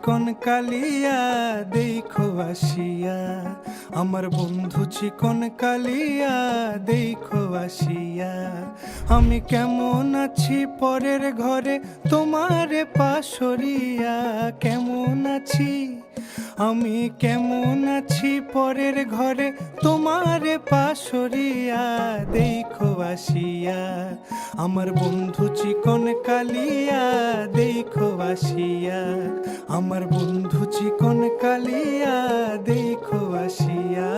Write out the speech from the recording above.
চিকন কালিয়া দেখো আসিয়া, আমার বন্ধু চিকন কালিয়া দেখো আসিয়া। আমি কেমন আছি পরের ঘরে তোমারে পাশরিয়া, কেমন আছি আমি কেমন আছি পরের ঘরে তোমারে পাশরিয়া দেখো আসিয়া, আমার বন্ধু চিকন কালিয়া দেখো আসিয়া, আমার বন্ধু চিকন কালিয়া দেখো আসিয়া।